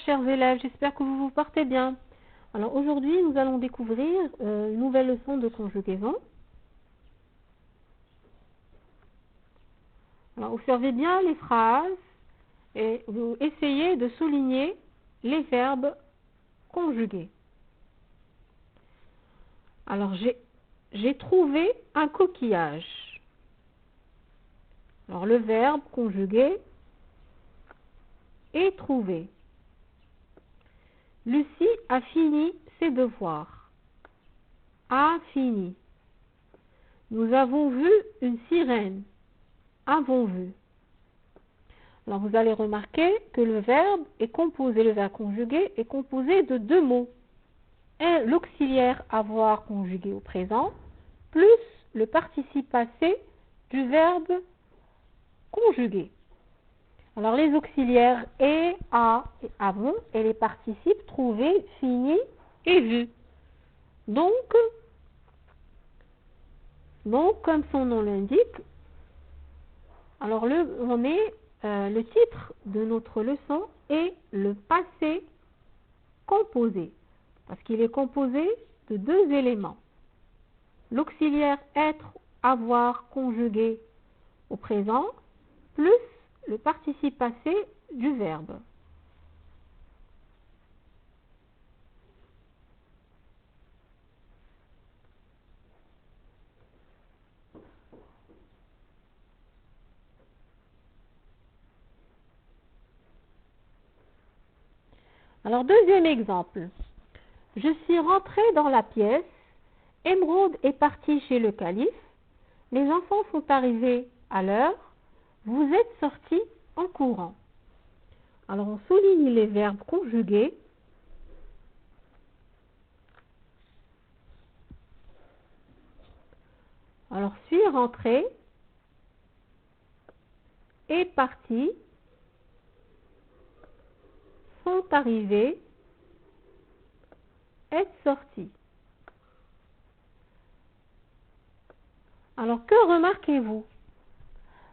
chers élèves, j'espère que vous vous portez bien. Alors aujourd'hui, nous allons découvrir une nouvelle leçon de conjugaison. Alors observez bien les phrases et vous essayez de souligner les verbes conjugués. Alors j'ai trouvé un coquillage. Alors le verbe conjugué est trouvé. Lucie a fini ses devoirs. A fini. Nous avons vu une sirène. Avons vu. Alors vous allez remarquer que le verbe conjugué est composé de deux mots. Et l'auxiliaire avoir conjugué au présent, plus le participe passé du verbe conjugué. Alors les auxiliaires et, a et avons et les participes trouvé, fini et vu. Donc, comme son nom l'indique, alors le titre de notre leçon est le passé composé, parce qu'il est composé de deux éléments. L'auxiliaire être, avoir conjugué au présent, plus le participe passé du verbe. Alors, deuxième exemple. Je suis rentrée dans la pièce. Émeraude est partie chez le calife. Les enfants sont arrivés à l'heure. Vous êtes sortis en courant. Alors, on souligne les verbes conjugués. Alors, suis rentrée, est parti, sont arrivés, est sorti. Alors, que remarquez-vous?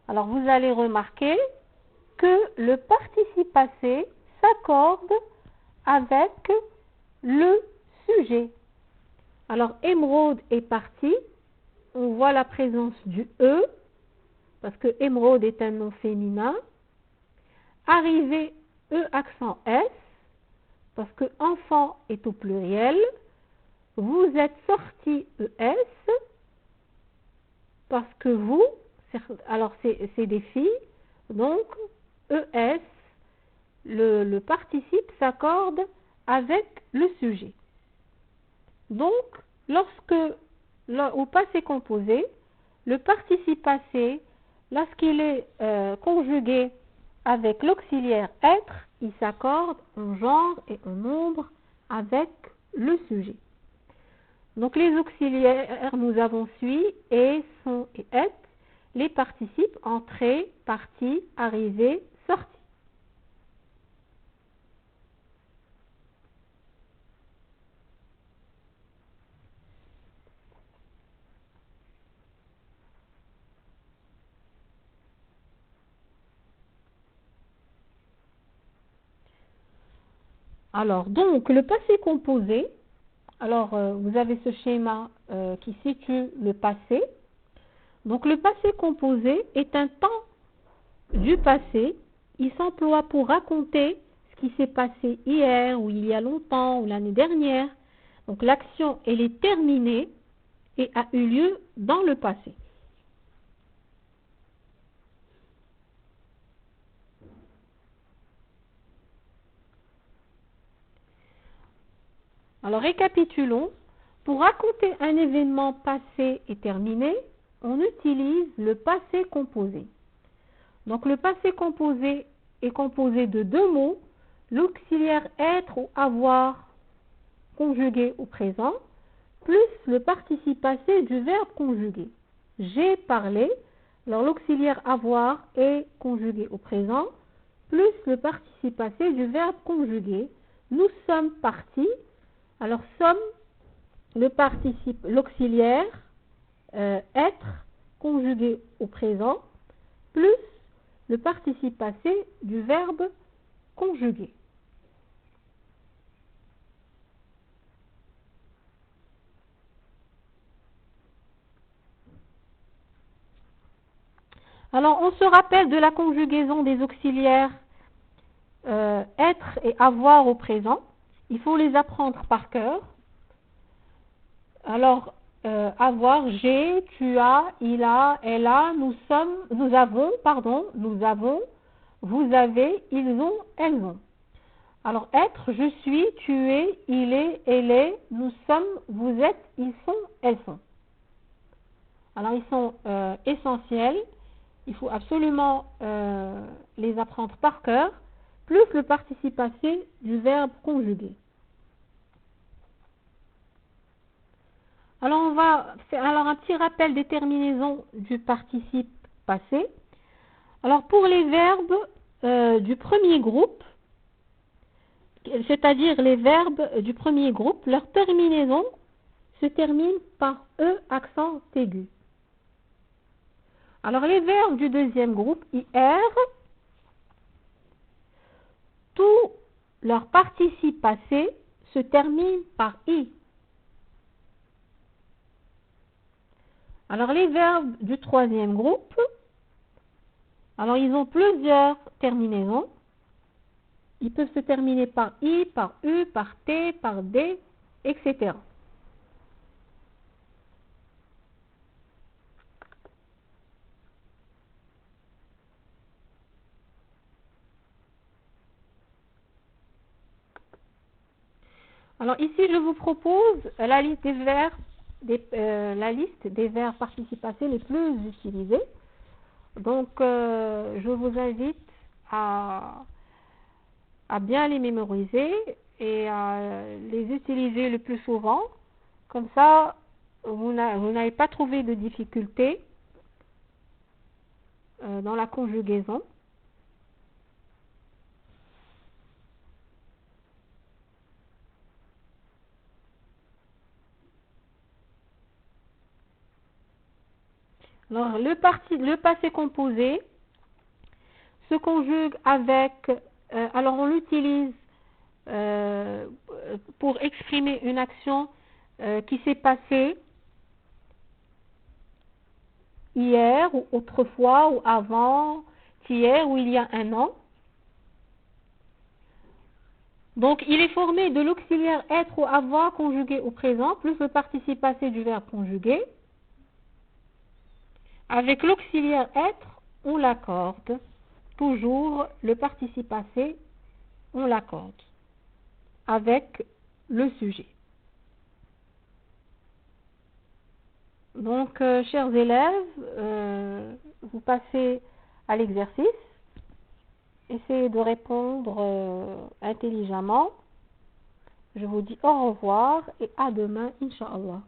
Alors, vous allez remarquer que le participe passé s'accorde avec le sujet. Alors, Émeraude est partie. On voit la présence du E, parce que émeraude est un nom féminin. Arrivé, E accent S, parce que enfant est au pluriel. Vous êtes sorti, ES, parce que vous, alors c'est des filles, donc ES, le participe s'accorde avec le sujet. Donc, au passé composé, le participe passé, lorsqu'il est conjugué avec l'auxiliaire être, il s'accorde en genre et en nombre avec le sujet. Donc les auxiliaires, nous avons suis, et, sont et être, les participes entrée, partie, arrivée, sortie. Alors, donc, le passé composé, alors vous avez ce schéma qui situe le passé. Donc, le passé composé est un temps du passé. Il s'emploie pour raconter ce qui s'est passé hier, ou il y a longtemps, ou l'année dernière. Donc, l'action, elle est terminée et a eu lieu dans le passé. Alors, récapitulons. Pour raconter un événement passé et terminé, on utilise le passé composé. Donc, le passé composé est composé de deux mots, l'auxiliaire être ou avoir conjugué au présent, plus le participe passé du verbe conjugué. J'ai parlé, alors l'auxiliaire avoir est conjugué au présent, plus le participe passé du verbe conjugué. Nous sommes partis, alors sommes, le participe, l'auxiliaire, être, conjugué au présent, plus le participe passé du verbe conjugué. Alors, on se rappelle de la conjugaison des auxiliaires être et avoir au présent. Il faut les apprendre par cœur. Alors, avoir, j'ai, tu as, il a, elle a, nous sommes, nous avons, vous avez, ils ont, elles ont. Alors, être, je suis, tu es, il est, elle est, nous sommes, vous êtes, ils sont, elles sont. Alors, ils sont essentiels. Il faut absolument les apprendre par cœur, plus le participe passé du verbe conjugué. Alors, on va faire un petit rappel des terminaisons du participe passé. Alors, pour les verbes du premier groupe, c'est-à-dire les verbes du premier groupe, leur terminaison se termine par E accent aigu. Alors, les verbes du deuxième groupe, IR, tous leurs participes passés se terminent par I. Alors, les verbes du troisième groupe, alors ils ont plusieurs terminaisons. Ils peuvent se terminer par I, par U, par T, par D, etc. Alors ici, je vous propose la liste des verbes, participes passés les plus utilisés. Donc, je vous invite à bien les mémoriser et à les utiliser le plus souvent. Comme ça, vous n'avez pas trouvé de difficultés dans la conjugaison. Alors, le passé composé se conjugue avec, alors on l'utilise pour exprimer une action qui s'est passée hier ou autrefois ou avant, hier ou il y a un an. Donc, il est formé de l'auxiliaire être ou avoir conjugué au présent plus le participe passé du verbe conjugué. Avec l'auxiliaire être, on l'accorde. Toujours le participe passé, on l'accorde avec le sujet. Donc, chers élèves, vous passez à l'exercice. Essayez de répondre intelligemment. Je vous dis au revoir et à demain, Inch'Allah.